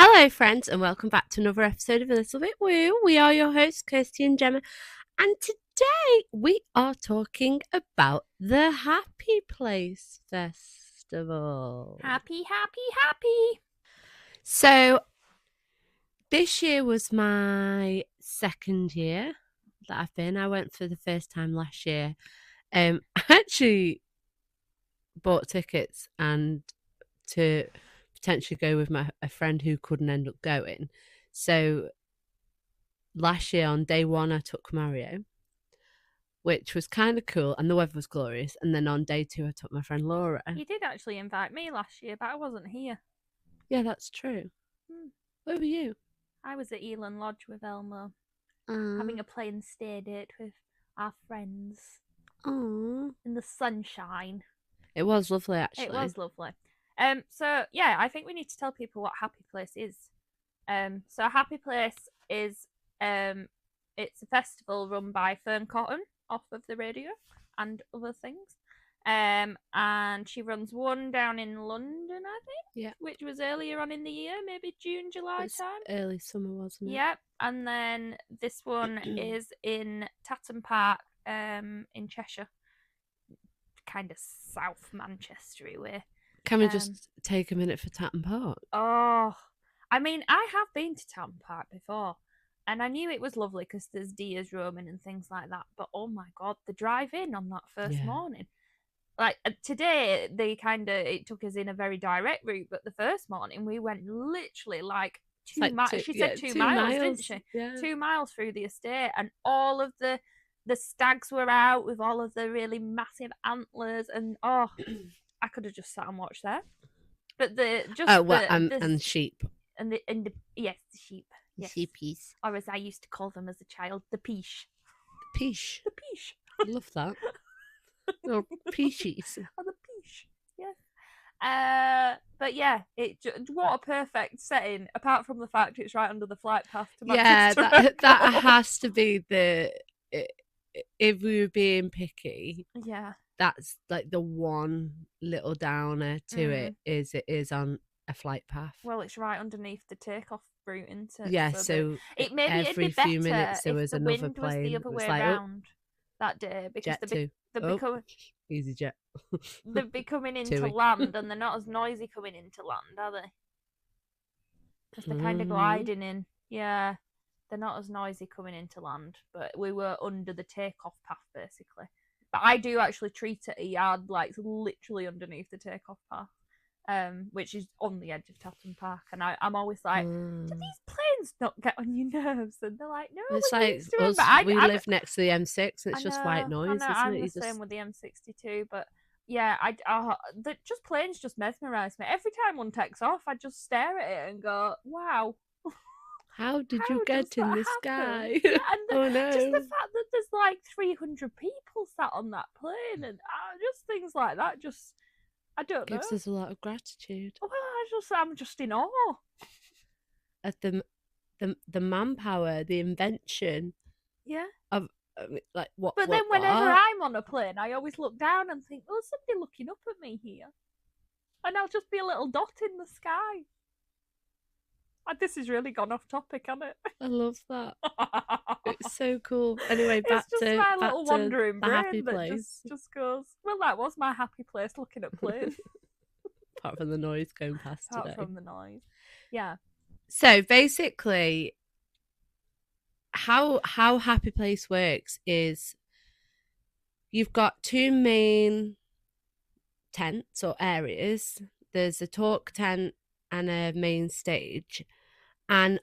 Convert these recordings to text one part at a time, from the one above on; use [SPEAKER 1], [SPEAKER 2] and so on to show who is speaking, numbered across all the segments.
[SPEAKER 1] Hello, friends, and welcome back to another episode of A Little Bit Woo. We are your hosts, Kirsty and Gemma, and today we are talking about the Happy Place Festival.
[SPEAKER 2] Happy.
[SPEAKER 1] So, this year was my second year that I've been. I went for the first time last year. I actually bought tickets and to potentially go with a friend who couldn't end up going. So last year on day one, I took Mario, which was kind of cool, and the weather was glorious. And then on day two, I took my friend Laura.
[SPEAKER 2] You did actually invite me last year, but I wasn't here.
[SPEAKER 1] Yeah, that's true. Where were you?
[SPEAKER 2] I was at Elan Lodge with Elmo, having a plain stay date with our friends in the sunshine.
[SPEAKER 1] It was lovely, actually.
[SPEAKER 2] It was lovely. So yeah, I think we need to tell people what Happy Place is. So Happy Place is it's a festival run by Fearne off of the radio and other things. And she runs one down in London, I think.
[SPEAKER 1] Yeah.
[SPEAKER 2] Which was earlier on in the year, maybe June, July time.
[SPEAKER 1] Early summer, wasn't it?
[SPEAKER 2] Yep. And then this one is in Tatton Park, in Cheshire, kind of South Manchestery way.
[SPEAKER 1] Can we just take a minute for Tatton Park?
[SPEAKER 2] Oh, I mean, I have been to Tatton Park before, and I knew it was lovely because there's deers roaming and things like that. But oh my god, the drive in on that first morning, like today, it took us in a very direct route, but the first morning we went literally like 2 miles. She said 2 miles, didn't she? Yeah. 2 miles through the estate, and all of the stags were out with all of the really massive antlers, and oh. I could have just sat and watched there, but
[SPEAKER 1] and sheep
[SPEAKER 2] and the sheep,
[SPEAKER 1] yes. Sheepies,
[SPEAKER 2] or as I used to call them as a child, the peesh.
[SPEAKER 1] The peesh.
[SPEAKER 2] The peesh.
[SPEAKER 1] I love that. Oh, peashies.
[SPEAKER 2] Oh, the peesh. Yeah. But yeah, what a perfect setting. Apart from the fact it's right under the flight path to Manchester.
[SPEAKER 1] Yeah, that has to be if we were being picky.
[SPEAKER 2] Yeah.
[SPEAKER 1] That's like the one little downer to it is on a flight path.
[SPEAKER 2] Well, it's right underneath the takeoff route, isn't it?
[SPEAKER 1] Yeah, so every few minutes there was another plane.
[SPEAKER 2] Was the other way around that day because
[SPEAKER 1] easy jet.
[SPEAKER 2] They'd be coming into land, and they're not as noisy coming into land, are they? Because they're kind of gliding in. Yeah, they're not as noisy coming into land, but we were under the takeoff path basically. But I do actually treat it a yard, like literally underneath the takeoff path, which is on the edge of Tatton Park. And I'm always like, do these planes not get on your nerves? And they're like, no,
[SPEAKER 1] it's like us, we live next to the M6, and it's just white noise, isn't it?
[SPEAKER 2] I'm the same with the M62, but yeah, just planes just mesmerise me. Every time one takes off, I just stare at it and go, wow.
[SPEAKER 1] How did you get in the sky?
[SPEAKER 2] Yeah, and just the fact that there's like 300 people sat on that plane, and just things like that. Just I don't know.
[SPEAKER 1] Gives us a lot of gratitude.
[SPEAKER 2] Well, I'm just in awe
[SPEAKER 1] at the manpower, the invention.
[SPEAKER 2] Yeah.
[SPEAKER 1] Of like what?
[SPEAKER 2] But then whenever I'm on a plane, I always look down and think, "Oh, somebody looking up at me here," and I'll just be a little dot in the sky. This has really gone off topic, hasn't it?
[SPEAKER 1] I love that. It's so cool. Anyway, back to
[SPEAKER 2] my little wandering brain
[SPEAKER 1] Happy
[SPEAKER 2] that
[SPEAKER 1] Place.
[SPEAKER 2] Just goes, well, that was my happy place, looking at planes.
[SPEAKER 1] Apart from the noise going past today.
[SPEAKER 2] Apart from the noise. Yeah.
[SPEAKER 1] So basically, how Happy Place works is you've got two main tents or areas. There's a talk tent and a main stage, and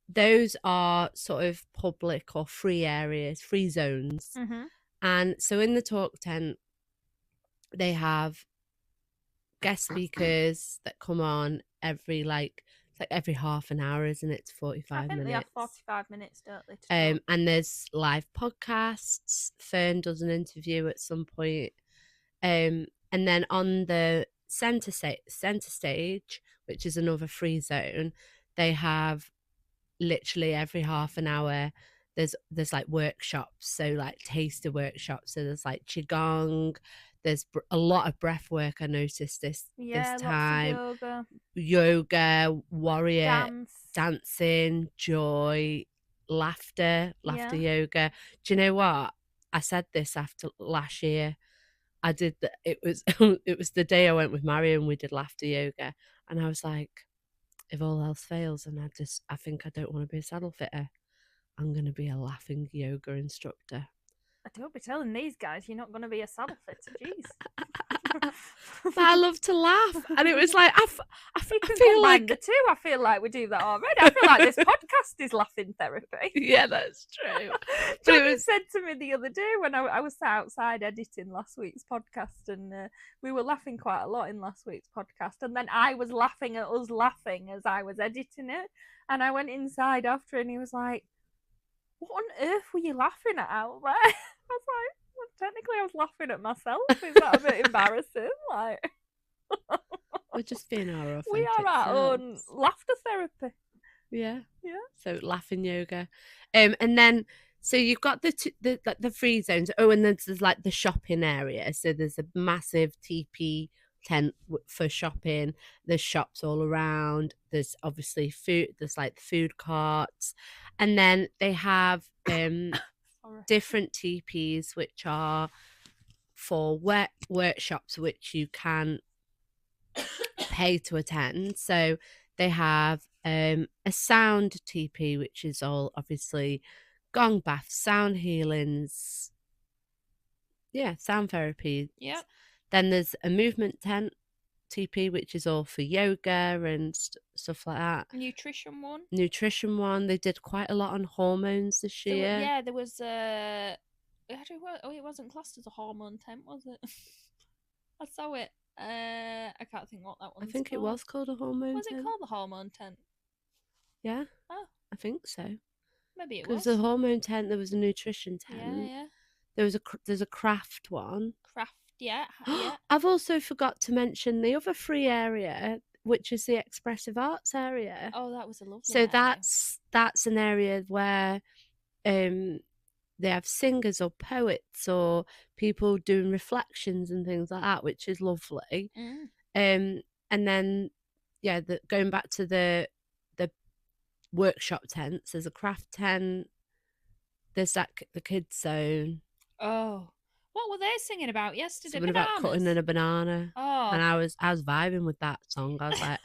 [SPEAKER 1] those are sort of public or free areas, free zones. And so in the talk tent, they have guest speakers that come on every every half an hour, isn't it? 45 minutes. I think
[SPEAKER 2] they have 45 minutes, don't they?
[SPEAKER 1] And there's live podcasts. Fearne does an interview at some point. And then on the center stage, which is another free zone, they have literally every half an hour there's like workshops, so like taster workshops. So there's like qigong, There's a lot of breath work. I noticed this time.
[SPEAKER 2] Lots of
[SPEAKER 1] yoga, warrior
[SPEAKER 2] dance,
[SPEAKER 1] dancing, joy, laughter yoga. Do you know what? I said this after last year. I did it was it was the day I went with Mario and we did laughter yoga, and I was like, if all else fails and I think I don't want to be a saddle fitter, I'm going to be a laughing yoga instructor.
[SPEAKER 2] Don't be telling these guys you're not going to be a saddle fitter. Jeez.
[SPEAKER 1] But I love to laugh, and it was like I
[SPEAKER 2] feel like the two. I feel like we do that already. I feel like this podcast is laughing therapy.
[SPEAKER 1] Yeah, that's true.
[SPEAKER 2] Johnny said to me the other day when I was sat outside editing last week's podcast, and we were laughing quite a lot in last week's podcast, and then I was laughing at us laughing as I was editing it, and I went inside after, and he was like, "What on earth were you laughing at out there?" I was like, well, technically I was laughing at myself. Is that a bit embarrassing? Like,
[SPEAKER 1] we're just being our authentic
[SPEAKER 2] we are our own laughter therapy.
[SPEAKER 1] Yeah. So laughing yoga, and then so you've got the free zones. Oh, and then there's like the shopping area. So there's a massive teepee tent for shopping. There's shops all around. There's obviously food. There's like food carts, and then they have different teepees which are for workshops which you can pay to attend. So they have a sound teepee, which is all obviously gong baths, sound healings, sound therapy.
[SPEAKER 2] Yeah.
[SPEAKER 1] Then there's a movement tent teepee, which is all for yoga and stuff like that.
[SPEAKER 2] Nutrition
[SPEAKER 1] one. They did quite a lot on hormones this year.
[SPEAKER 2] There was it wasn't classed as a hormone tent, was it? I saw it. I can't think what that one.
[SPEAKER 1] I think it was called a hormone.
[SPEAKER 2] Was it called the hormone tent?
[SPEAKER 1] Yeah.
[SPEAKER 2] Oh,
[SPEAKER 1] I think so.
[SPEAKER 2] Maybe it was.
[SPEAKER 1] There was a hormone tent. There was a nutrition tent.
[SPEAKER 2] Yeah.
[SPEAKER 1] There's a craft one.
[SPEAKER 2] Yeah.
[SPEAKER 1] I've also forgot to mention the other free area, which is the expressive arts area.
[SPEAKER 2] Oh, that was a lovely.
[SPEAKER 1] So
[SPEAKER 2] area.
[SPEAKER 1] that's an area where they have singers or poets or people doing reflections and things like that, which is lovely. And then going back to the workshop tents, there's a craft tent. There's the kids zone.
[SPEAKER 2] Oh, what were they singing about yesterday?
[SPEAKER 1] Something about cutting in a banana.
[SPEAKER 2] Oh,
[SPEAKER 1] and I was vibing with that song. I was like,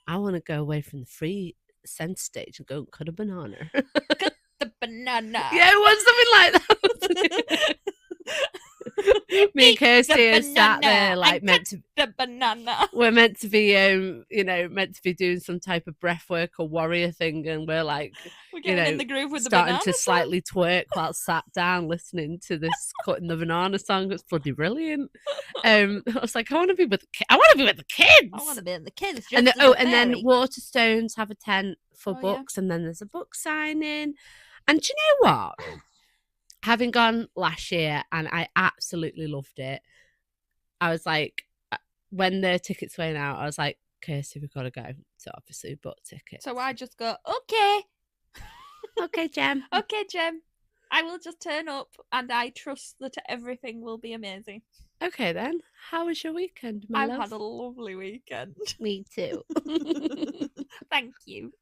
[SPEAKER 1] I want to go away from the free centre stage and go and cut a banana.
[SPEAKER 2] Cut the banana.
[SPEAKER 1] Yeah, it was something like that. Me and Kirsty are sat there like meant to
[SPEAKER 2] the banana.
[SPEAKER 1] We're meant to be meant to be doing some type of breath work or warrior thing, and we're like
[SPEAKER 2] in the groove with
[SPEAKER 1] starting
[SPEAKER 2] the
[SPEAKER 1] to slightly twerk while sat down listening to this cutting the banana song. It's bloody brilliant. I was like, I want to be with the kids.
[SPEAKER 2] I want to be with the kids.
[SPEAKER 1] And then Waterstones have a tent for books, and then there's a book signing. And do you know what? Having gone last year, and I absolutely loved it. I was like, when the tickets went out, I was like, Kirsty, we've got to go. So obviously we bought tickets.
[SPEAKER 2] So I just go, okay.
[SPEAKER 1] Okay, Jem.
[SPEAKER 2] Okay, Jem. I will just turn up, and I trust that everything will be amazing.
[SPEAKER 1] Okay, then. How was your weekend, my love?
[SPEAKER 2] I've had a lovely weekend.
[SPEAKER 1] Me too.
[SPEAKER 2] Thank you.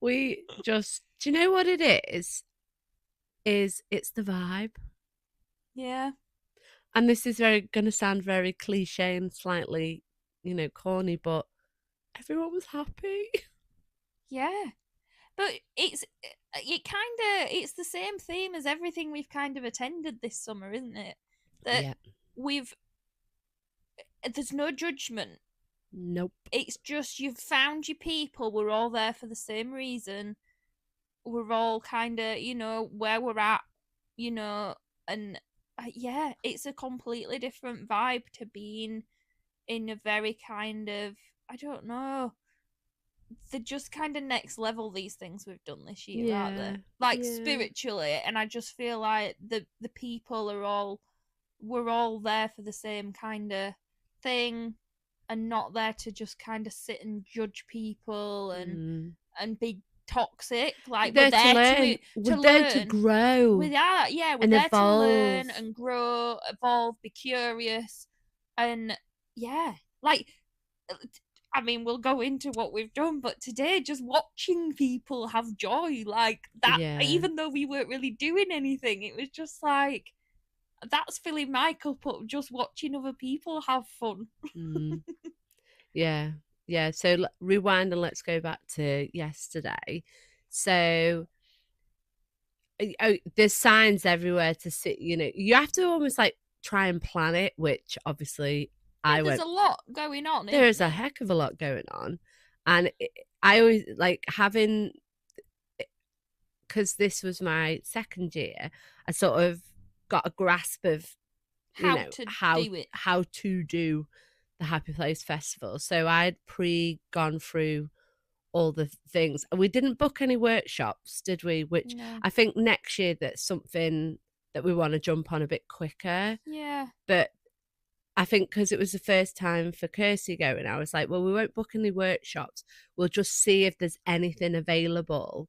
[SPEAKER 1] We just... Do you know what it is? It's the vibe.
[SPEAKER 2] Yeah.
[SPEAKER 1] And this is going to sound very cliche and slightly, corny, but everyone was happy.
[SPEAKER 2] Yeah. But it's the same theme as everything we've kind of attended this summer, isn't it? That there's no judgment.
[SPEAKER 1] Nope.
[SPEAKER 2] It's just you've found your people. We're all there for the same reason. We're all kind of, where we're at, and it's a completely different vibe to being in a very kind of, I don't know, they're just kind of next level, these things we've done this year, aren't they? Like spiritually, and I just feel like the people we're all there for the same kind of thing, and not there to just kind of sit and judge people and be toxic. Like
[SPEAKER 1] There to learn. We're there to grow.
[SPEAKER 2] We're there to learn and grow, evolve, be curious, and like. I mean, we'll go into what we've done, but today, just watching people have joy like that, even though we weren't really doing anything, it was just like, that's filling my cup up, just watching other people have fun.
[SPEAKER 1] Yeah. So rewind and let's go back to yesterday. So there's signs everywhere to see, you have to almost like try and plan it, which obviously
[SPEAKER 2] there's a lot going on.
[SPEAKER 1] There is a heck of a lot going on. And I always like having, because this was my second year, I sort of got a grasp of how to do the Happy Place Festival. So I'd gone through all the things. We didn't book any workshops, did we? Which I think next year that's something that we want to jump on a bit quicker.
[SPEAKER 2] Yeah.
[SPEAKER 1] But I think because it was the first time for Kirsty going, I was like, well, we won't book any workshops. We'll just see if there's anything available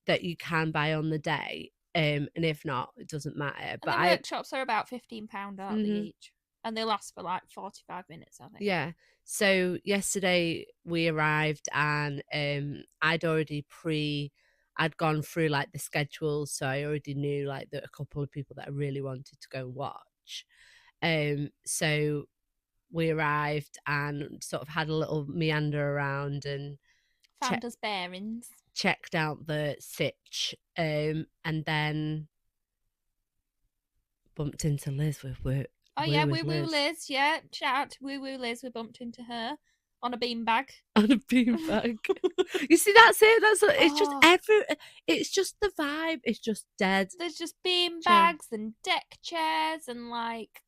[SPEAKER 1] that you can buy on the day. And if not, it doesn't matter.
[SPEAKER 2] But the workshops are about £15, aren't they, each? And they last for like 45 minutes, I think.
[SPEAKER 1] Yeah. So yesterday we arrived and I'd already I'd gone through like the schedules. So I already knew like that a couple of people that I really wanted to go and watch. So we arrived and sort of had a little meander around and
[SPEAKER 2] found us bearings,
[SPEAKER 1] checked out the sitch, and then bumped into Liz with work.
[SPEAKER 2] Oh yeah, Woo Woo Liz. Yeah, shout out to Woo Woo Liz. We bumped into her on a beanbag.
[SPEAKER 1] On a beanbag. You see, that's it. It's just it's just the vibe. It's just dead.
[SPEAKER 2] There's just beanbags and deck chairs and like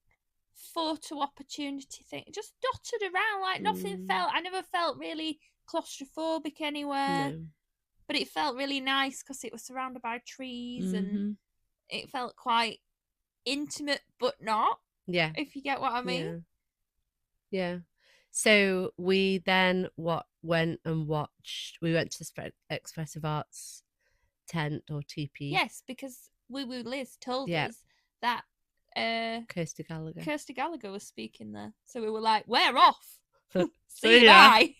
[SPEAKER 2] photo opportunity thing, just dotted around. Like nothing I never felt really claustrophobic anywhere. No. But it felt really nice because it was surrounded by trees and it felt quite intimate, but not.
[SPEAKER 1] Yeah.
[SPEAKER 2] If you get what I mean.
[SPEAKER 1] Yeah. So we then went and watched. We went to Expressive Arts tent or TP.
[SPEAKER 2] Yes, because Woo Woo Liz told us that
[SPEAKER 1] Kirsty
[SPEAKER 2] Gallagher was speaking there. So we were like, we're off. See you, bye.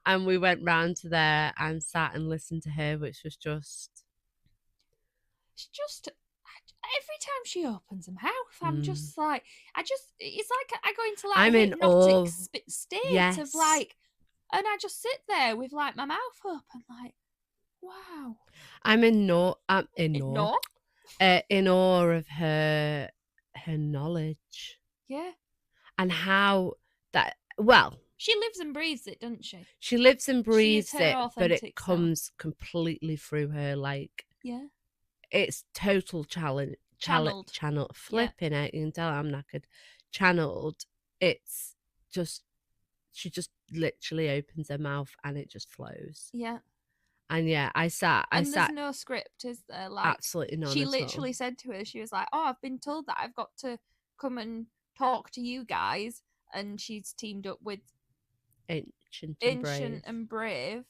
[SPEAKER 1] And we went round to there and sat and listened to her, which was just
[SPEAKER 2] every time she opens her mouth, I'm just like, it's like I go into like
[SPEAKER 1] I'm
[SPEAKER 2] a
[SPEAKER 1] hypnotic
[SPEAKER 2] state of like, and I just sit there with like my mouth open, like, wow.
[SPEAKER 1] I'm in awe of her knowledge.
[SPEAKER 2] Yeah.
[SPEAKER 1] And how that,
[SPEAKER 2] she lives and breathes it, doesn't she?
[SPEAKER 1] She lives and breathes it, but it comes completely through her, like, it's total channeled flipping it. You can tell I'm knackered. Channeled. It's just, she just literally opens her mouth and it just flows.
[SPEAKER 2] Yeah.
[SPEAKER 1] And I sat.
[SPEAKER 2] There's no script, is there? Like,
[SPEAKER 1] absolutely none.
[SPEAKER 2] She literally said to her, she was like, "Oh, I've been told that I've got to come and talk to you guys," and she's teamed up with
[SPEAKER 1] Ancient
[SPEAKER 2] and Brave.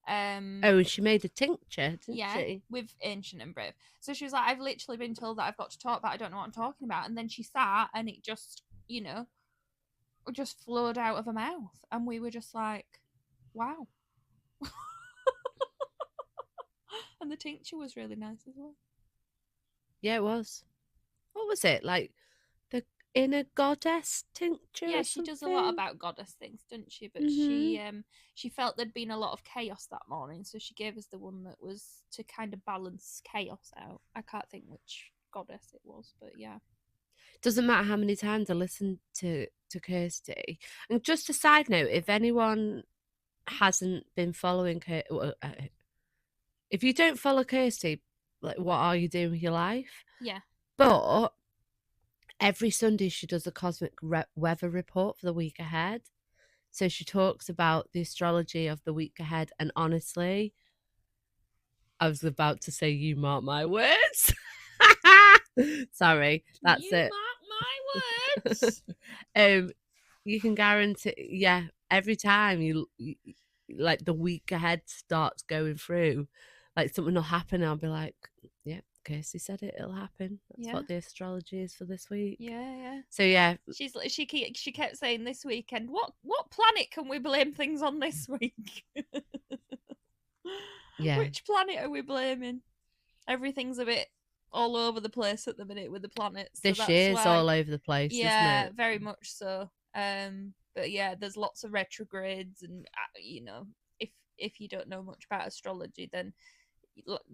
[SPEAKER 1] And she made a tincture, didn't she?
[SPEAKER 2] With Ancient and Brave. So she was like, "I've literally been told that I've got to talk, but I don't know what I'm talking about." And then she sat, and it just, just flowed out of her mouth, and we were just like, "Wow." And the tincture was really nice as well.
[SPEAKER 1] Yeah, it was. What was it? Like the inner goddess tincture?
[SPEAKER 2] Yeah, she does a lot about goddess things, doesn't she? But she felt there'd been a lot of chaos that morning, so she gave us the one that was to kind of balance chaos out. I can't think which goddess it was, but yeah.
[SPEAKER 1] Doesn't matter how many times I listened to Kirsty. And just a side note, if anyone hasn't been following if you don't follow Kirsty, like, what are you doing with your life?
[SPEAKER 2] Yeah.
[SPEAKER 1] But every Sunday she does a cosmic weather report for the week ahead. So she talks about the astrology of the week ahead. And honestly, I was about to say, you mark my words. Sorry, that's
[SPEAKER 2] you
[SPEAKER 1] it.
[SPEAKER 2] Mark my words.
[SPEAKER 1] You can guarantee, every time like the week ahead starts going through, like something will happen. I'll be like, yeah, Kirsty said it, it'll happen. That's what the astrology is for this week.
[SPEAKER 2] Yeah.
[SPEAKER 1] So yeah,
[SPEAKER 2] she kept saying this weekend, what planet can we blame things on this week?
[SPEAKER 1] yeah.
[SPEAKER 2] Which planet are we blaming? Everything's a bit all over the place at the minute with the planets. So
[SPEAKER 1] This year's all over the place, isn't it?
[SPEAKER 2] Very much so. But yeah, there's lots of retrogrades, and you know, if you don't know much about astrology, then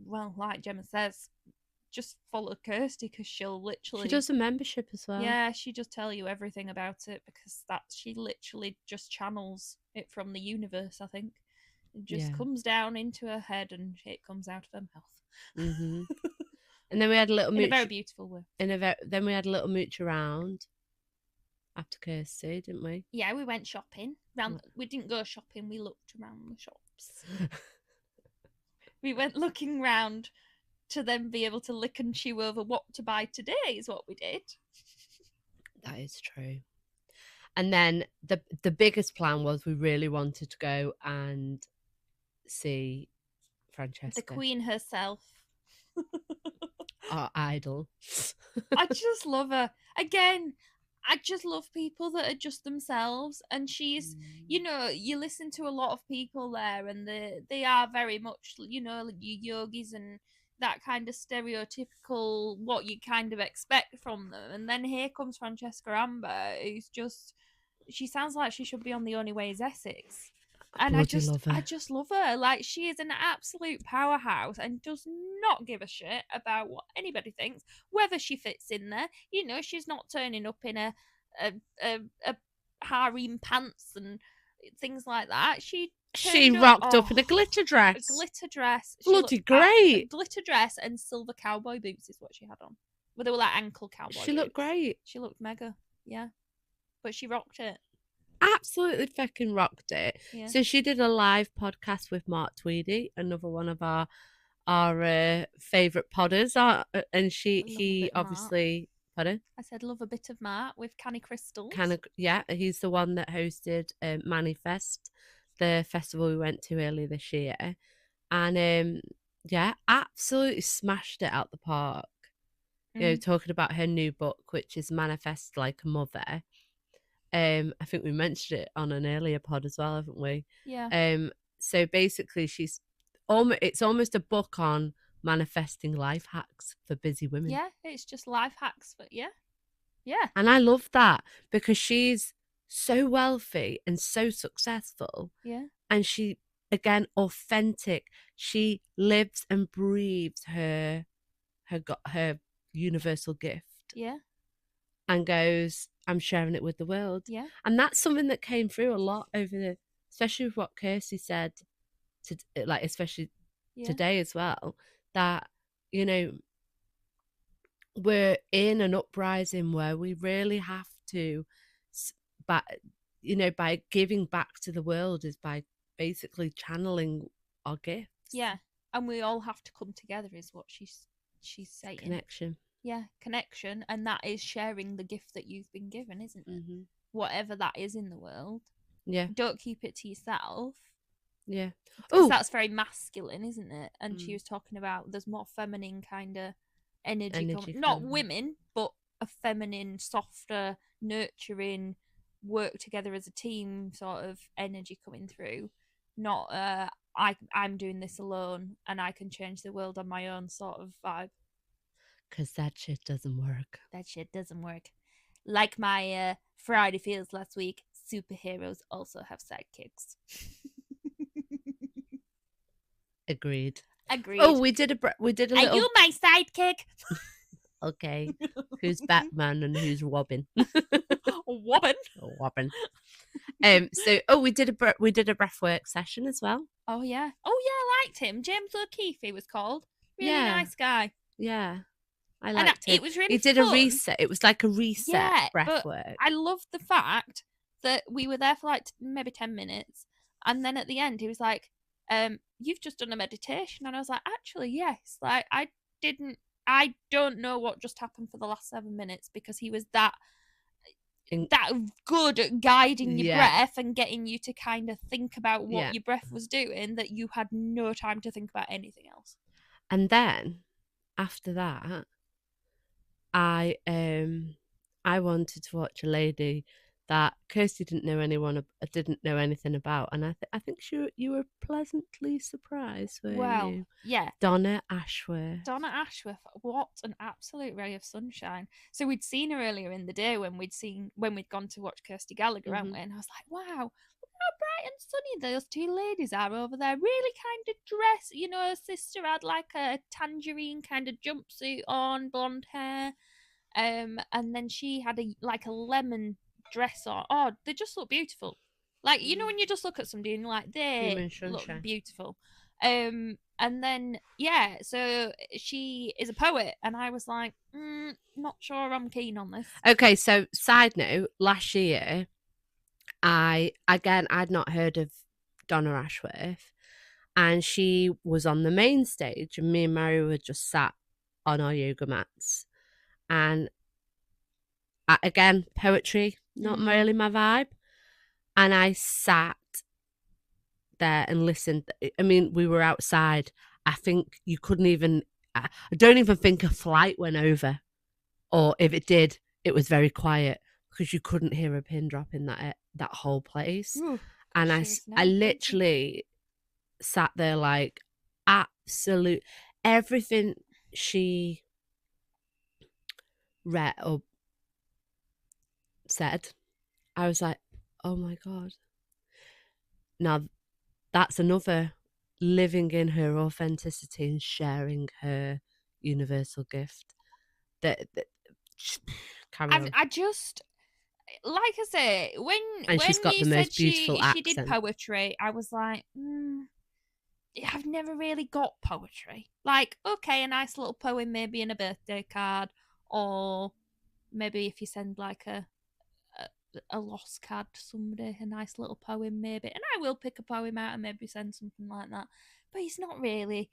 [SPEAKER 2] well, like Gemma says, just follow Kirsty because she'll literally.
[SPEAKER 1] She does a membership as well.
[SPEAKER 2] Yeah, she just tell you everything about it because she literally just channels it from the universe. I think it just comes down into her head and it comes out of her mouth.
[SPEAKER 1] Mm-hmm. And then we had a little mooch.
[SPEAKER 2] In a very beautiful way.
[SPEAKER 1] Then we had a little mooch around after Kirsty, didn't we?
[SPEAKER 2] Yeah, we went shopping. We didn't go shopping. We looked around the shops. We went looking round to then be able to lick and chew over what to buy today is what we did.
[SPEAKER 1] That is true. And then the biggest plan was we really wanted to go and see Francesca,
[SPEAKER 2] the Queen herself.
[SPEAKER 1] Our idol.
[SPEAKER 2] I just love her. Again, I just love people that are just themselves. And she's, you know, you listen to a lot of people there and they are very much, you know, your yogis and that kind of stereotypical, what you kind of expect from them. And then here comes Francesca Amber, who's just, she sounds like she should be on The Only Way is Essex. And I just love her. Like, she is an absolute powerhouse and does not give a shit about what anybody thinks, whether she fits in there. You know, she's not turning up in a harem pants and things like that. She
[SPEAKER 1] rocked up in a glitter dress. Bloody great.
[SPEAKER 2] Glitter dress and silver cowboy boots is what she had on. Well, they were like ankle cowboy boots.
[SPEAKER 1] She looked great.
[SPEAKER 2] She looked mega. Yeah. But she rocked it.
[SPEAKER 1] Absolutely fucking rocked it. Yeah. So she did a live podcast with Mark Tweedy, another one of our favourite podders, and he obviously. Pardon?
[SPEAKER 2] I said love a bit of Mark with Canny Crystals.
[SPEAKER 1] Yeah, he's the one that hosted Manifest, the festival we went to earlier this year, and yeah, absolutely smashed it out the park. You know, talking about her new book, which is Manifest Like a Mother. I think we mentioned it on an earlier pod as well, haven't we?
[SPEAKER 2] Yeah.
[SPEAKER 1] So basically, it's almost a book on manifesting life hacks for busy women.
[SPEAKER 2] Yeah, it's just life hacks, but yeah.
[SPEAKER 1] And I love that because she's so wealthy and so successful.
[SPEAKER 2] Yeah.
[SPEAKER 1] And she, again, authentic. She lives and breathes her universal gift.
[SPEAKER 2] Yeah.
[SPEAKER 1] And goes, I'm sharing it with the world.
[SPEAKER 2] Yeah.
[SPEAKER 1] And that's something that came through a lot especially with what Kirsty said, especially today as well, that, you know, we're in an uprising where we really have to, by giving back to the world is by basically channeling our gifts.
[SPEAKER 2] Yeah. And we all have to come together is what she's saying.
[SPEAKER 1] Connection.
[SPEAKER 2] Yeah, connection, and that is sharing the gift that you've been given, isn't it?
[SPEAKER 1] Mm-hmm.
[SPEAKER 2] Whatever that is in the world.
[SPEAKER 1] Yeah.
[SPEAKER 2] Don't keep it to yourself.
[SPEAKER 1] Yeah.
[SPEAKER 2] Because that's very masculine, isn't it? And she was talking about there's more feminine kind of energy coming. Not women, but a feminine, softer, nurturing, work together as a team sort of energy coming through. Not I'm doing this alone and I can change the world on my own sort of vibe.
[SPEAKER 1] Because that shit doesn't work.
[SPEAKER 2] That shit doesn't work. Like my Friday Feels last week, superheroes also have sidekicks.
[SPEAKER 1] Agreed.
[SPEAKER 2] Oh,
[SPEAKER 1] we did a little...
[SPEAKER 2] Are you my sidekick?
[SPEAKER 1] Okay. Who's Batman and who's Robin? Robin. We did a breathwork session as well.
[SPEAKER 2] Oh yeah, I liked him. James O'Keefe, he was called. Really nice guy.
[SPEAKER 1] Yeah. I liked it.
[SPEAKER 2] It was really
[SPEAKER 1] He did
[SPEAKER 2] fun.
[SPEAKER 1] A reset. It was like a reset breath work.
[SPEAKER 2] I loved the fact that we were there for like maybe 10 minutes. And then at the end, he was like, you've just done a meditation. And I was like, actually, yes. Like, I don't know what just happened for the last 7 minutes because he was that that good at guiding your
[SPEAKER 1] Yeah.
[SPEAKER 2] breath and getting you to kind of think about what
[SPEAKER 1] Yeah.
[SPEAKER 2] your breath was doing, that you had no time to think about anything else.
[SPEAKER 1] And then after that, I wanted to watch a lady that Kirsty didn't know anything about, and I think you were pleasantly surprised, were
[SPEAKER 2] Well,
[SPEAKER 1] you?
[SPEAKER 2] yeah.
[SPEAKER 1] Donna Ashworth.
[SPEAKER 2] Donna Ashworth, what an absolute ray of sunshine. So we'd seen her earlier in the day when we'd gone to watch Kirsty Gallagher, hadn't we? And I was like, wow, look how bright and sunny those two ladies are over there. Really kind of dress. You know, her sister had like a tangerine kind of jumpsuit on, blonde hair. And then she had a lemon dress on. Oh, they just look beautiful. Like, you know, when you just look at somebody and you're like, they look beautiful. And then, yeah, so she is a poet, and I was like, not sure I'm keen on this.
[SPEAKER 1] Okay, so side note, last year, I'd not heard of Donna Ashworth, and she was on the main stage, and me and Mary were just sat on our yoga mats. And again, poetry, not really my vibe. And I sat there and listened. I mean, we were outside. I think you couldn't even, I don't even think a flight went over. Or if it did, it was very quiet because you couldn't hear a pin drop in that whole place.
[SPEAKER 2] Ooh,
[SPEAKER 1] and I literally sat there like absolute everything she read or said. I was like, oh my God. Now that's another living in her authenticity and sharing her universal gift. That
[SPEAKER 2] I just, like I say, when
[SPEAKER 1] she's got
[SPEAKER 2] you
[SPEAKER 1] the most
[SPEAKER 2] said
[SPEAKER 1] beautiful
[SPEAKER 2] she did poetry, I was like, I've never really got poetry. Like, okay, a nice little poem maybe in a birthday card, or maybe if you send like a lost card to somebody, a nice little poem maybe, and I will pick a poem out and maybe send something like that. But it's not really.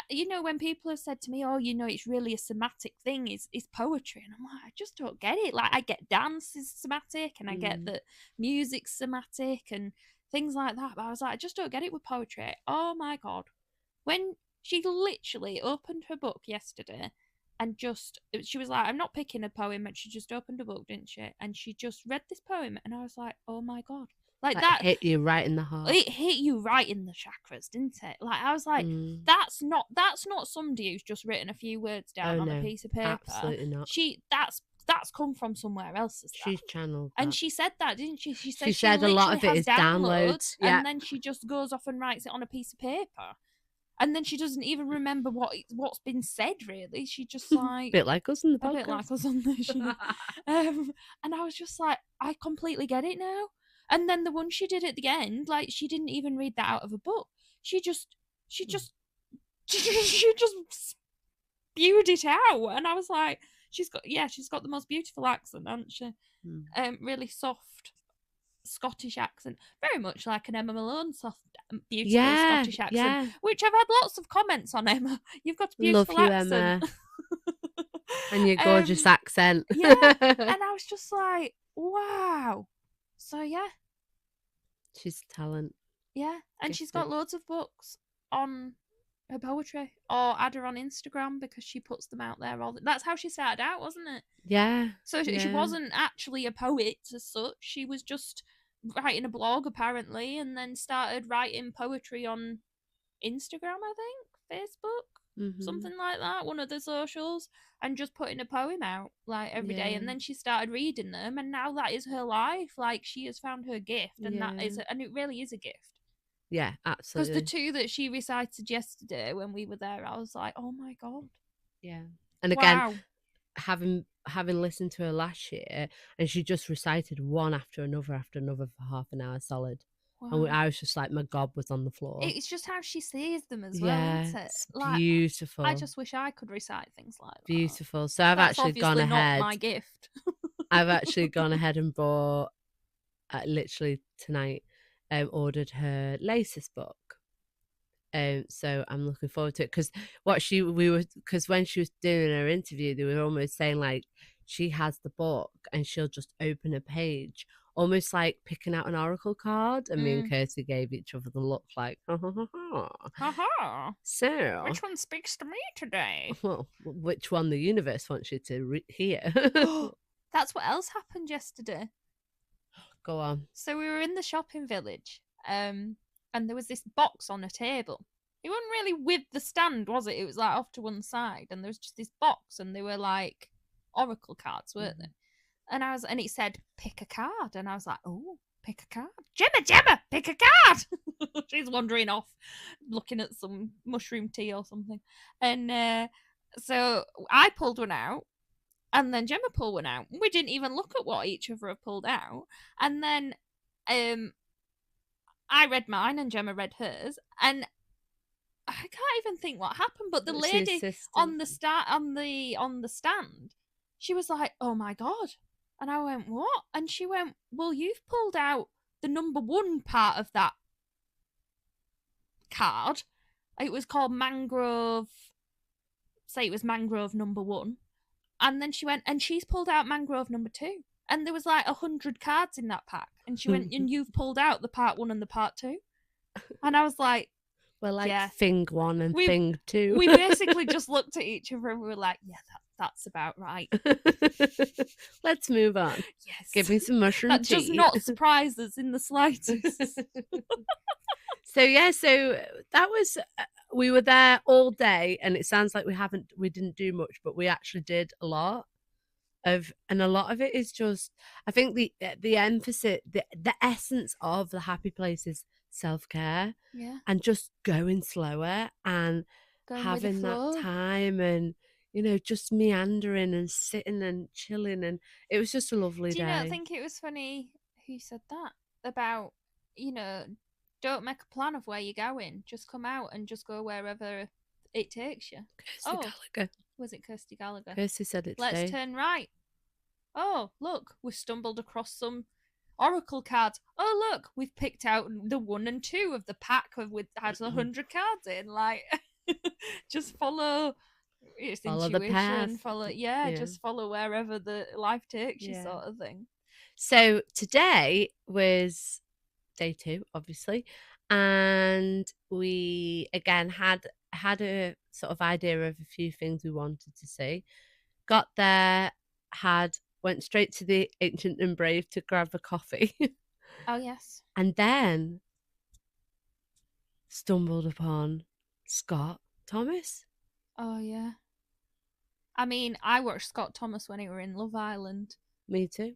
[SPEAKER 2] You know, when people have said to me, oh, you know, it's really a somatic thing, is poetry, and I'm like, I just don't get it. Like, I get dance is somatic, and I get that music's somatic and things like that, but I was like, I just don't get it with poetry. Oh my God, when she literally opened her book yesterday and she was like, I'm not picking a poem, and she just opened a book, didn't she? And she just read this poem, and I was like, oh my God. Like that
[SPEAKER 1] hit you right in the heart.
[SPEAKER 2] It hit you right in the chakras, didn't it? Like, I was like, that's not somebody who's just written a few words down on a piece of paper.
[SPEAKER 1] Absolutely not.
[SPEAKER 2] That's come from somewhere else.
[SPEAKER 1] She's channeled
[SPEAKER 2] that. And she said that, didn't she? She said
[SPEAKER 1] a lot of it is downloads. Yeah.
[SPEAKER 2] And then she just goes off and writes it on a piece of paper. And then she doesn't even remember what's been said, really. She just like...
[SPEAKER 1] a bit like us in the podcast.
[SPEAKER 2] A bit like us on the and I was just like, I completely get it now. And then the one she did at the end, like, she didn't even read that out of a book. She just spewed it out. And I was like, she's got the most beautiful accent, hasn't she? Really soft Scottish accent, very much like an Emma Malone soft, beautiful Scottish accent, which I've had lots of comments on. Emma, you've got a beautiful accent. Emma.
[SPEAKER 1] And your gorgeous accent.
[SPEAKER 2] Yeah, and I was just like, wow. So yeah,
[SPEAKER 1] she's a talent.
[SPEAKER 2] Yeah, and she's got loads of books on her poetry, or add her on Instagram because she puts them out there. That's how she started out, wasn't it?
[SPEAKER 1] Yeah.
[SPEAKER 2] So she wasn't actually a poet as such. She was just writing a blog, apparently, and then started writing poetry on Instagram, I think, Facebook, something like that, one of the socials, and just putting a poem out like every day. And then she started reading them, and now that is her life. Like, she has found her gift, and and it really is a gift.
[SPEAKER 1] Yeah, absolutely.
[SPEAKER 2] Because the two that she recited yesterday when we were there, I was like, oh my God.
[SPEAKER 1] Yeah. And again, having listened to her last year, and she just recited one after another for half an hour solid. Wow. And I was just like, my gob was on the floor.
[SPEAKER 2] It's just how she says them as well, isn't it?
[SPEAKER 1] It's beautiful.
[SPEAKER 2] I just wish I could recite things like that.
[SPEAKER 1] Beautiful. So I've actually gone ahead.
[SPEAKER 2] Not my gift.
[SPEAKER 1] I've actually gone ahead and bought, literally tonight, ordered her latest book. So I'm looking forward to it, because when she was doing her interview, they were almost saying like she has the book and she'll just open a page, almost like picking out an oracle card. And me and Kirsty gave each other the look like, ha ha ha ha.
[SPEAKER 2] Ha ha.
[SPEAKER 1] So,
[SPEAKER 2] which one speaks to me today?
[SPEAKER 1] Well, which one the universe wants you to hear?
[SPEAKER 2] That's what else happened yesterday.
[SPEAKER 1] Go on.
[SPEAKER 2] So we were in the shopping village, and there was this box on a table. It wasn't really with the stand, was it? It was like off to one side, and there was just this box, and they were like oracle cards, weren't they? And it said pick a card, and I was like, oh, pick a card, Gemma, pick a card. She's wandering off, looking at some mushroom tea or something, and so I pulled one out. And then Gemma pulled one out. We didn't even look at what each of her pulled out. And then I read mine and Gemma read hers. And I can't even think what happened. But the lady on the stand, she was like, "Oh my God!" And I went, "What?" And she went, "Well, you've pulled out the number 1 part of that card. It was called Mangrove. Say it was Mangrove number 1." And then she went, and she's pulled out Mangrove number 2. And there was like 100 cards in that pack. And she went, and you've pulled out the part 1 and the part 2. And I was like,
[SPEAKER 1] well, like, yeah. Thing 1 and thing 2.
[SPEAKER 2] We basically just looked at each other and we were like, yeah, that's about right.
[SPEAKER 1] Let's move on.
[SPEAKER 2] Yes.
[SPEAKER 1] Give me some mushroom
[SPEAKER 2] that
[SPEAKER 1] tea.
[SPEAKER 2] That does not surprise us in the slightest.
[SPEAKER 1] So that was, we were there all day, and it sounds like we didn't do much, but we actually did a lot and a lot of it is just, I think the emphasis, the essence of the happy place is self-care, and just going slower and having that time, and just meandering and sitting and chilling, and it was just a lovely day.
[SPEAKER 2] Do you not think it was funny who said that about, don't make a plan of where you're going. Just come out and just go wherever it takes you.
[SPEAKER 1] Kirsty Gallagher.
[SPEAKER 2] Was it Kirsty Gallagher?
[SPEAKER 1] Kirsty said it
[SPEAKER 2] today. Let's turn right. Oh, look, we've stumbled across some oracle cards. Oh, look, we've picked out the 1 and 2 of the pack has 100 cards in. Like, just follow intuition.
[SPEAKER 1] The path.
[SPEAKER 2] Just follow wherever the life takes you, sort of thing.
[SPEAKER 1] So today was day 2, obviously, and we again had a sort of idea of a few things we wanted to see. Got there, went straight to the Ancient and Brave to grab a coffee.
[SPEAKER 2] Oh yes.
[SPEAKER 1] And then stumbled upon Scott Thomas.
[SPEAKER 2] Oh yeah. I mean, I watched Scott Thomas when he were in Love Island.
[SPEAKER 1] Me too.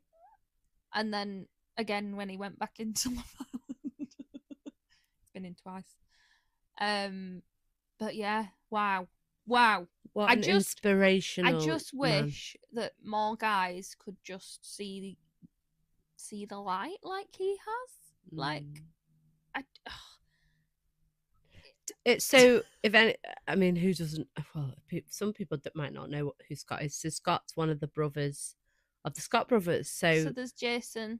[SPEAKER 2] And then again when he went back into Love Island. He's been in twice. But yeah, wow.
[SPEAKER 1] What an inspirational.
[SPEAKER 2] I just wish that more guys could just see the light like he has. Like,
[SPEAKER 1] it's so. Who doesn't? Well, some people that might not know who Scott is. So Scott's one of the brothers of the Scott brothers. So
[SPEAKER 2] there's Jason.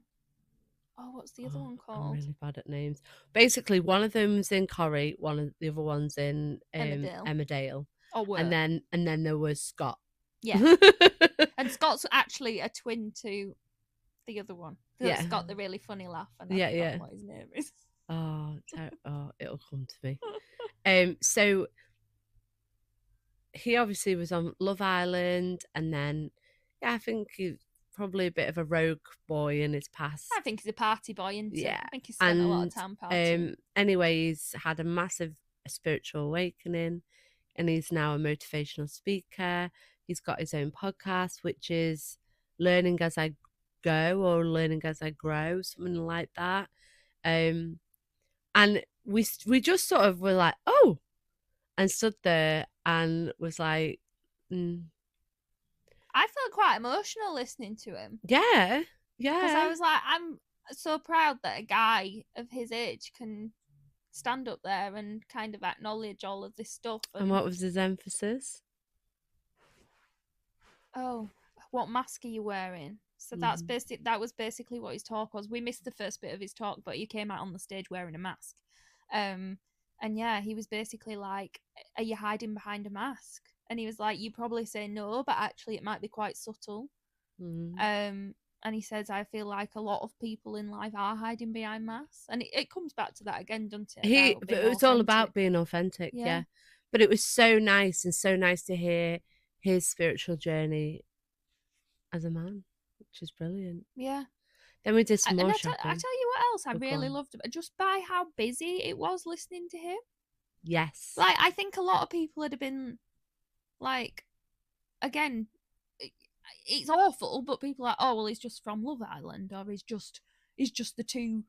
[SPEAKER 2] Oh, what's the other one called?
[SPEAKER 1] I'm really bad at names. Basically, one of them's in Corrie, one of the other one's in Emmerdale.
[SPEAKER 2] Oh,
[SPEAKER 1] and then there was Scott.
[SPEAKER 2] Yeah. And Scott's actually a twin to the other one. That's got the really funny laugh, and I forgot what his name is.
[SPEAKER 1] It'll come to me. So he obviously was on Love Island, and then I think he's probably a bit of a rogue boy in his past.
[SPEAKER 2] I think he's a party boy, isn't he? I think he's spent a lot of time partying.
[SPEAKER 1] Anyway, he's had a massive spiritual awakening, and he's now a motivational speaker. He's got his own podcast, which is Learning as I Go or Learning as I Grow, something like that. And we just sort of were like, oh, and stood there and was like,
[SPEAKER 2] I felt quite emotional listening to him.
[SPEAKER 1] Yeah.
[SPEAKER 2] Because I was like, I'm so proud that a guy of his age can stand up there and kind of acknowledge all of this stuff.
[SPEAKER 1] And what was his emphasis?
[SPEAKER 2] Oh, what mask are you wearing? So that was basically what his talk was. We missed the first bit of his talk, but he came out on the stage wearing a mask. And yeah, he was basically like, are you hiding behind a mask? And he was like, you probably say no, but actually it might be quite subtle. And he says, I feel like a lot of people in life are hiding behind masks. And it comes back to that again, doesn't it? About
[SPEAKER 1] But
[SPEAKER 2] being
[SPEAKER 1] it was all about
[SPEAKER 2] authentic.
[SPEAKER 1] being authentic, yeah. But it was so nice, and so nice to hear his spiritual journey as a man, which is brilliant.
[SPEAKER 2] Yeah.
[SPEAKER 1] Then we did some more
[SPEAKER 2] I
[SPEAKER 1] shopping.
[SPEAKER 2] tell you what else I really loved, just by how busy it was listening to him.
[SPEAKER 1] Yes.
[SPEAKER 2] Like, I think a lot of people would have been like, again, it's awful, but people are like, oh well, he's just from Love Island, or he's just the two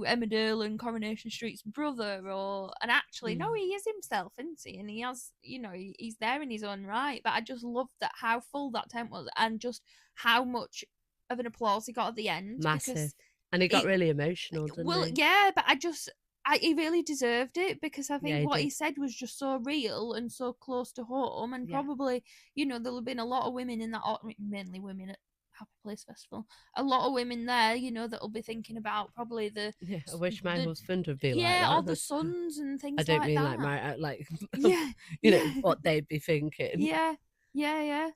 [SPEAKER 2] Emmerdale and Coronation Street's brother, or and actually no, he is himself, isn't he? And he has, he's there in his own right. But I just loved that how full that tent was, and just how much of an applause he got at the end.
[SPEAKER 1] Massive. And he got really emotional, didn't he?
[SPEAKER 2] Yeah, but he really deserved it, because I think what he said was just so real and so close to home. And probably, there'll have been a lot of women in that, mainly women at Happy Place Festival, a lot of women there, that'll be thinking about probably the.
[SPEAKER 1] Yeah, I wish my husband would be like that.
[SPEAKER 2] Yeah, or the sons and things like that.
[SPEAKER 1] I don't mean like my, like,
[SPEAKER 2] yeah,
[SPEAKER 1] know, what they'd be thinking.
[SPEAKER 2] Yeah.
[SPEAKER 1] Yeah.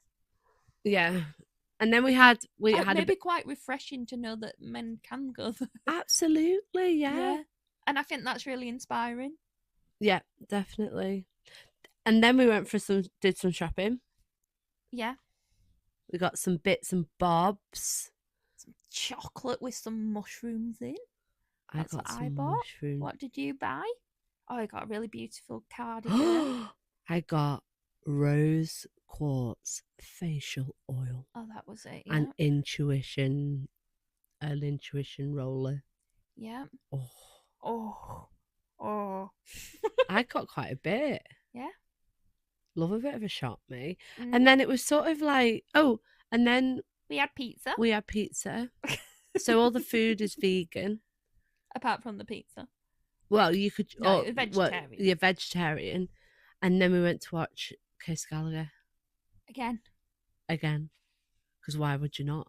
[SPEAKER 1] And then we had
[SPEAKER 2] maybe quite refreshing to know that men can go there.
[SPEAKER 1] Absolutely, yeah.
[SPEAKER 2] And I think that's really inspiring.
[SPEAKER 1] Yeah, definitely. And then we went did some shopping.
[SPEAKER 2] Yeah.
[SPEAKER 1] We got some bits and bobs.
[SPEAKER 2] Some chocolate with some mushrooms in.
[SPEAKER 1] That's what I bought. Mushrooms.
[SPEAKER 2] What did you buy? Oh, I got a really beautiful cardigan.
[SPEAKER 1] I got rose quartz facial oil.
[SPEAKER 2] Oh, that was it. Yeah.
[SPEAKER 1] And an intuition roller.
[SPEAKER 2] Yeah.
[SPEAKER 1] Oh.
[SPEAKER 2] I
[SPEAKER 1] got quite a bit.
[SPEAKER 2] Yeah.
[SPEAKER 1] Love a bit of a shop, me. And then it was sort of like, and then
[SPEAKER 2] we had pizza.
[SPEAKER 1] So all the food is vegan.
[SPEAKER 2] Apart from the pizza.
[SPEAKER 1] Well, you could.
[SPEAKER 2] No, vegetarian.
[SPEAKER 1] You're vegetarian. And then we went to watch Kiss Gallagher.
[SPEAKER 2] Again.
[SPEAKER 1] Because why would you not?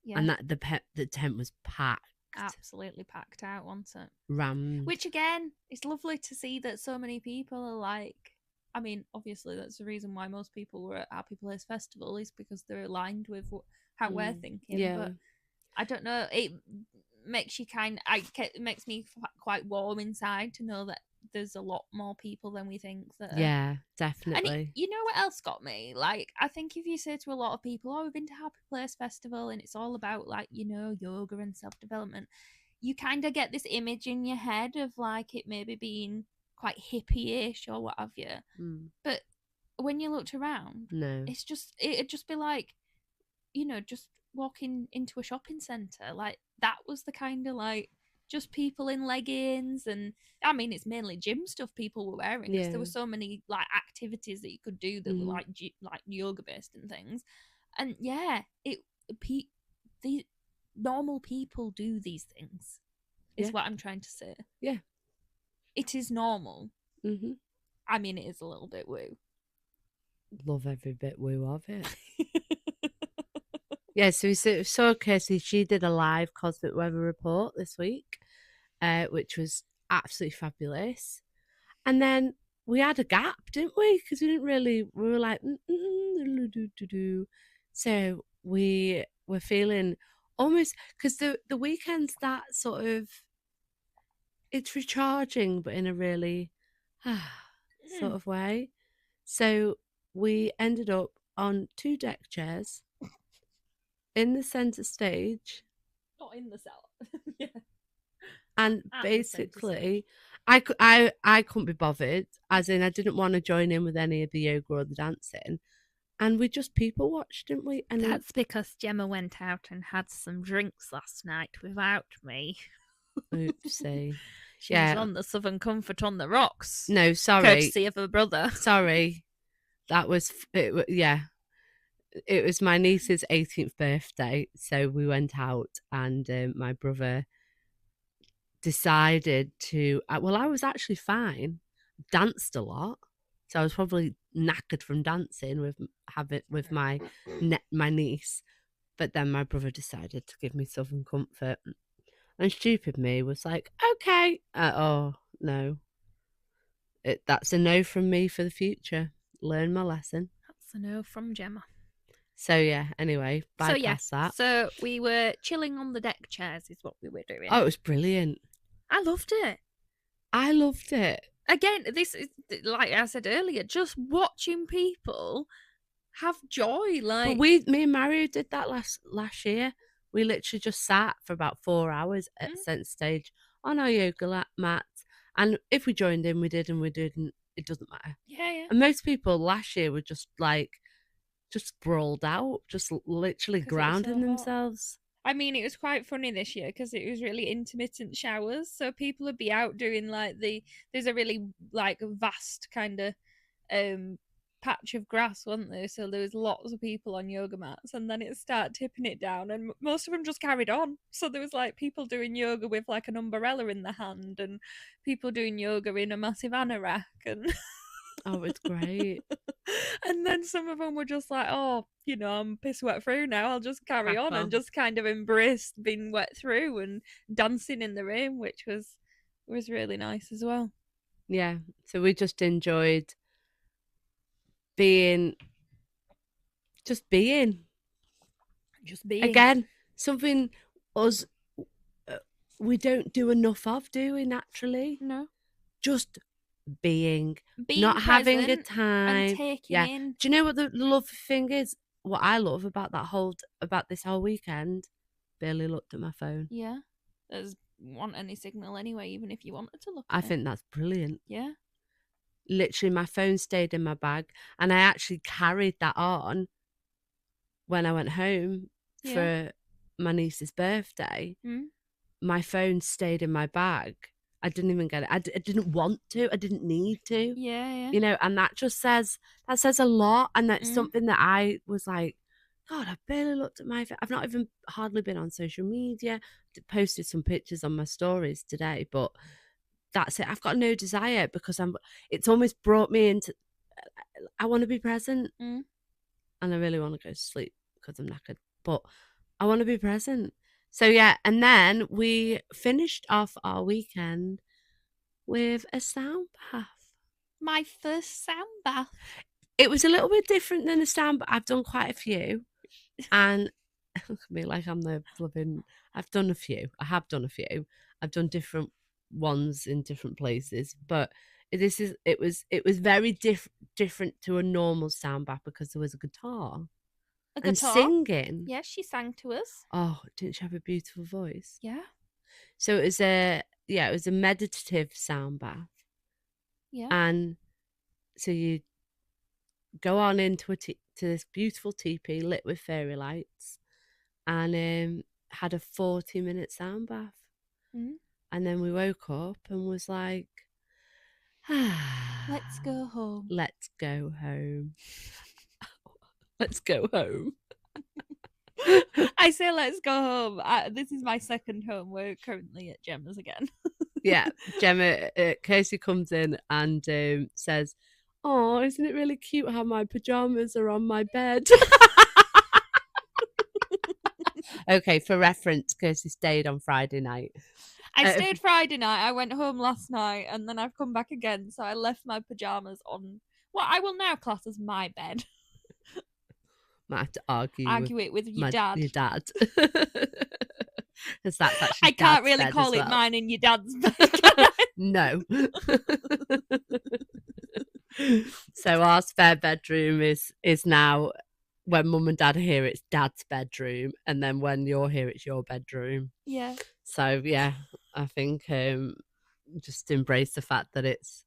[SPEAKER 1] Yeah. And the tent was packed.
[SPEAKER 2] Absolutely packed out, wasn't it?
[SPEAKER 1] Rammed.
[SPEAKER 2] Which again, it's lovely to see that so many people are like. I mean, obviously, that's the reason why most people were at Happy Place Festival, is because they're aligned with how we're thinking. Yeah. But I don't know. It makes you it makes me quite warm inside to know that there's a lot more people than we think.
[SPEAKER 1] Yeah, definitely.
[SPEAKER 2] And you know what else got me? Like, I think if you say to a lot of people, "Oh, we've been to Happy Place Festival," and it's all about like yoga and self-development, you kind of get this image in your head of like it maybe being quite hippie-ish or what have you. But when you looked around,
[SPEAKER 1] no,
[SPEAKER 2] it'd just be like, just walking into a shopping centre. Like, that was the kind of like just people in leggings, and I mean it's mainly gym stuff people were wearing, because there were so many like activities that you could do that were like yoga based and things. And the normal people do these things is what I'm trying to say.
[SPEAKER 1] Yeah, it
[SPEAKER 2] is normal. I mean, it is a little bit woo.
[SPEAKER 1] Love every bit woo of it. Yeah, so we saw Kirsty. She did a live Cosmic Weather report this week, which was absolutely fabulous. And then we had a gap, didn't we? Because we were like, so we were feeling almost, because the weekend's that sort of, it's recharging, but in a really sort of way. So we ended up on 2 deck chairs in the centre stage.
[SPEAKER 2] Not in the cellar. Yeah.
[SPEAKER 1] And basically, I couldn't be bothered, as in I didn't want to join in with any of the yoga or the dancing. And we just people watched, didn't we? And
[SPEAKER 2] that's because Gemma went out and had some drinks last night without me.
[SPEAKER 1] Oopsie.
[SPEAKER 2] She was on the Southern Comfort on the rocks.
[SPEAKER 1] No, sorry.
[SPEAKER 2] Courtesy of her brother.
[SPEAKER 1] Sorry. That was, yeah. It was my niece's 18th birthday, so we went out, and my brother decided to. Well, I was actually fine. Danced a lot, so I was probably knackered from dancing with my niece. But then my brother decided to give me Southern Comfort, and stupid me was like, "Okay, oh no, that's a no from me for the future. Learn my lesson."
[SPEAKER 2] That's a no from Gemma.
[SPEAKER 1] So yeah, anyway, bypass that.
[SPEAKER 2] So we were chilling on the deck chairs is what we were doing.
[SPEAKER 1] Oh, it was brilliant.
[SPEAKER 2] I loved it.
[SPEAKER 1] I loved it.
[SPEAKER 2] Again, this is, like I said earlier, just watching people have joy. Like,
[SPEAKER 1] But me and Mario did that last year. We literally just sat for about 4 hours at centre stage on our yoga mats, and if we joined in, we did, and we didn't. It doesn't matter.
[SPEAKER 2] yeah.
[SPEAKER 1] And most people last year were just sprawled out, just literally grounding themselves.
[SPEAKER 2] I mean, it was quite funny this year because it was really intermittent showers. So people would be out doing there's a really like vast kind of patch of grass, wasn't there? So there was lots of people on yoga mats, and then it started tipping it down, and most of them just carried on. So there was like people doing yoga with like an umbrella in the hand, and people doing yoga in a massive anorak, and
[SPEAKER 1] oh, it's great.
[SPEAKER 2] And then some of them were just like, oh, I'm piss wet through now. I'll just carry on and just kind of embrace being wet through and dancing in the rain, which was really nice as well.
[SPEAKER 1] Yeah, so we just enjoyed being. Again, something we don't do enough of, do we, naturally?
[SPEAKER 2] No.
[SPEAKER 1] Just being not having a time
[SPEAKER 2] and taking in.
[SPEAKER 1] Do you know what the love thing is? What I love about this whole weekend, barely looked at my phone.
[SPEAKER 2] Yeah, there's want any signal anyway, even if you wanted to look
[SPEAKER 1] at I think that's brilliant.
[SPEAKER 2] Yeah,
[SPEAKER 1] literally my phone stayed in my bag, and I actually carried that on when I went home for my niece's birthday. My phone stayed in my bag. I didn't even get it. I didn't want to. I didn't need to.
[SPEAKER 2] Yeah.
[SPEAKER 1] And that just says a lot. And that's something that I was like, God, I barely looked at my phone. I've not even hardly been on social media. Posted some pictures on my stories today, but that's it. I've got no desire because it's almost brought me into, I want to be present. And I really want to go to sleep because I'm knackered, but I want to be present. So yeah, and then we finished off our weekend with a sound bath.
[SPEAKER 2] My first sound bath.
[SPEAKER 1] It was a little bit different than a sound bath. I've done quite a few, and look at me like I'm the flipping. I've done a few. I have done a few. I've done different ones in different places, but it was very different to a normal sound bath because there was a guitar. And singing.
[SPEAKER 2] Yes, she sang to us.
[SPEAKER 1] Oh, didn't she have a beautiful voice?
[SPEAKER 2] Yeah.
[SPEAKER 1] So it was a meditative sound bath.
[SPEAKER 2] Yeah.
[SPEAKER 1] And so you go on into to this beautiful teepee lit with fairy lights, and had a 40-minute sound bath. And then we woke up and was like,
[SPEAKER 2] let's go home.
[SPEAKER 1] Let's go home. Let's go home.
[SPEAKER 2] I say let's go home. This is my second home. We're currently at Gemma's again.
[SPEAKER 1] Yeah, Gemma, Casey comes in and says, oh, isn't it really cute how my pajamas are on my bed? Okay, for reference, Kirsty stayed on Friday night.
[SPEAKER 2] I stayed Friday night. I went home last night, and then I've come back again. So I left my pajamas on what I will now class as my bed.
[SPEAKER 1] Might have to argue
[SPEAKER 2] it with your dad.
[SPEAKER 1] Your dad. Because that's actually
[SPEAKER 2] I can't really call it mine and your dad's bed.
[SPEAKER 1] No. So our spare bedroom is now, when mum and dad are here, it's dad's bedroom, and then when you're here, it's your bedroom.
[SPEAKER 2] Yeah.
[SPEAKER 1] So yeah, I think just embrace the fact that it's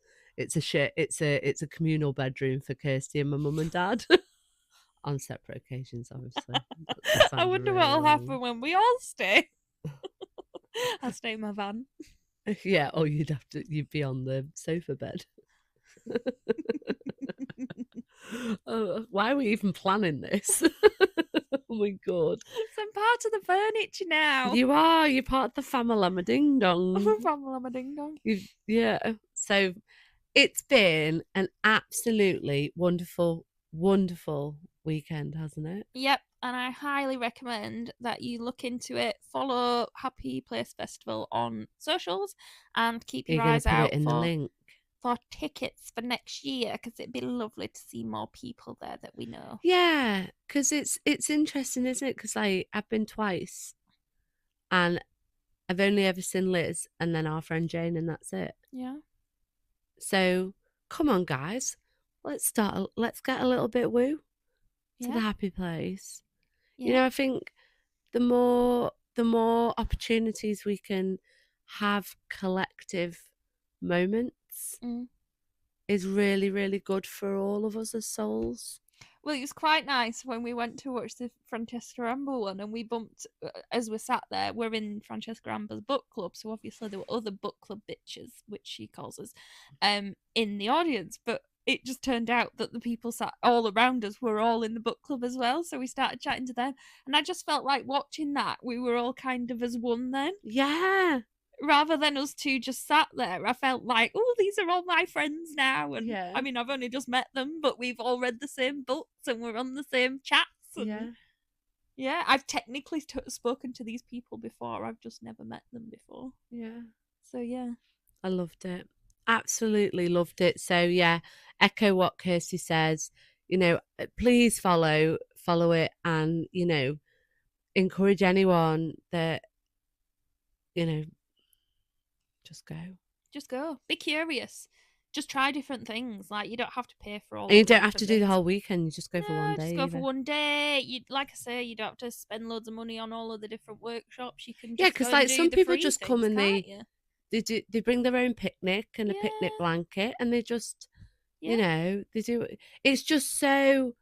[SPEAKER 1] a communal bedroom for Kirsty and my mum and dad. On separate occasions, obviously.
[SPEAKER 2] I wonder what'll happen when we all stay. I'll stay in my van.
[SPEAKER 1] Yeah, or you'd be on the sofa bed. Why are we even planning this? Oh my God.
[SPEAKER 2] So I'm part of the furniture now.
[SPEAKER 1] You're part of the family ding dong.
[SPEAKER 2] Family ding dong.
[SPEAKER 1] Yeah. So it's been an absolutely wonderful weekend, hasn't it?
[SPEAKER 2] Yep, and I highly recommend that you look into it. Follow Happy Place Festival on socials and keep your eyes out
[SPEAKER 1] in the link
[SPEAKER 2] for tickets for next year because it'd be lovely to see more people there that we know.
[SPEAKER 1] Yeah, because it's interesting, isn't it? Because like I've been twice, and I've only ever seen Liz and then our friend Jane, and that's it.
[SPEAKER 2] Yeah.
[SPEAKER 1] So come on, guys, let's get a little bit woo to the
[SPEAKER 2] Yeah.
[SPEAKER 1] happy place.
[SPEAKER 2] Yeah.
[SPEAKER 1] You know, I think the more opportunities we can have collective moments is really, really good for all of us as souls.
[SPEAKER 2] Well, it was quite nice when we went to watch the Francesca Amber one, and we bumped as we sat there. We're in Francesca Amber's book club, so obviously there were other book club bitches, which she calls us, in the audience. But it just turned out that the people sat all around us were all in the book club as well. So we started chatting to them, and I just felt like watching that we were all kind of as one then.
[SPEAKER 1] Yeah.
[SPEAKER 2] Rather than us two just sat there, I felt like, oh, these are all my friends now. And
[SPEAKER 1] Yeah.
[SPEAKER 2] I mean, I've only just met them, but we've all read the same books and we're on the same chats. And yeah, I've technically spoken to these people before. I've just never met them before.
[SPEAKER 1] Yeah.
[SPEAKER 2] So yeah.
[SPEAKER 1] I loved it. Absolutely loved it. So yeah, echo what Kirsty says. You know, please follow it, and you know, encourage anyone that, you know, just go.
[SPEAKER 2] Be curious. Just try different things. Like, you don't have to pay for all.
[SPEAKER 1] And you don't have to do the whole weekend. You just go for one day.
[SPEAKER 2] Just go for one day. You, like I say, you don't have to spend loads of money on all of the different workshops. You can just
[SPEAKER 1] because like some people just come and
[SPEAKER 2] you?
[SPEAKER 1] they bring their own picnic and a picnic blanket, and they just you know, they do. It's just so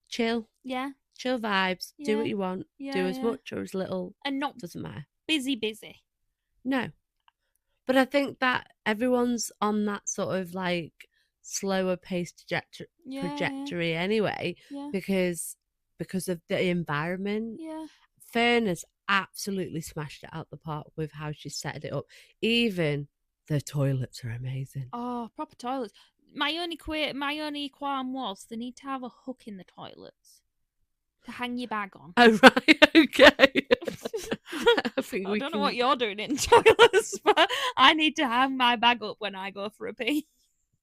[SPEAKER 1] chill.
[SPEAKER 2] Yeah.
[SPEAKER 1] Chill vibes. Do what you want. Do as much or as little.
[SPEAKER 2] And not
[SPEAKER 1] doesn't matter.
[SPEAKER 2] Busy.
[SPEAKER 1] No. But I think that everyone's on that sort of like slower paced trajectory anyway, because of the environment.
[SPEAKER 2] Yeah.
[SPEAKER 1] Fearne has absolutely smashed it out the park with how she set it up. Even the toilets are amazing.
[SPEAKER 2] Oh, proper toilets. My only qualm was they need to have a hook in the toilets to hang your bag on.
[SPEAKER 1] Oh, right, okay.
[SPEAKER 2] I don't know what you're doing in toilets, but I need to hang my bag up when I go for a pee.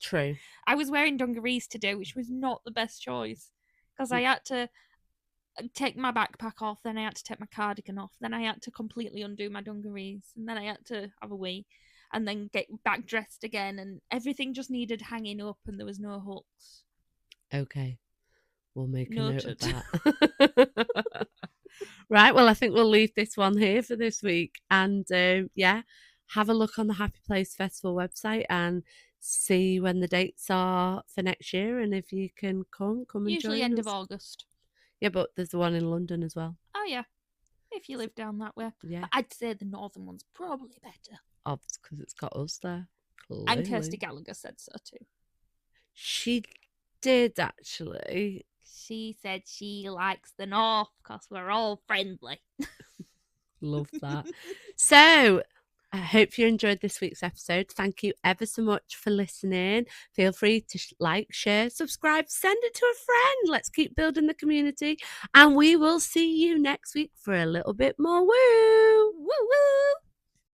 [SPEAKER 1] True.
[SPEAKER 2] I was wearing dungarees today, which was not the best choice, because I had to take my backpack off, then I had to take my cardigan off, then I had to completely undo my dungarees, and then I had to have a wee, and then get back dressed again, and everything just needed hanging up, and there was no hooks.
[SPEAKER 1] Okay. We'll make a note of that. Right, well, I think we'll leave this one here for this week. And have a look on the Happy Place Festival website and see when the dates are for next year. And if you can come and join us.
[SPEAKER 2] Usually end of August.
[SPEAKER 1] Yeah, but there's the one in London as well.
[SPEAKER 2] Oh, yeah. If you live down that way.
[SPEAKER 1] Yeah.
[SPEAKER 2] But I'd say the northern one's probably better.
[SPEAKER 1] Obviously, because it's got us there. Clearly.
[SPEAKER 2] And Kirsty Gallagher said so too.
[SPEAKER 1] She did, actually.
[SPEAKER 2] She said she likes the north because we're all friendly.
[SPEAKER 1] Love that. So, I hope you enjoyed this week's episode. Thank you ever so much for listening. Feel free to like, share, subscribe, send it to a friend. Let's keep building the community. And we will see you next week for a little bit more woo. Woo woo.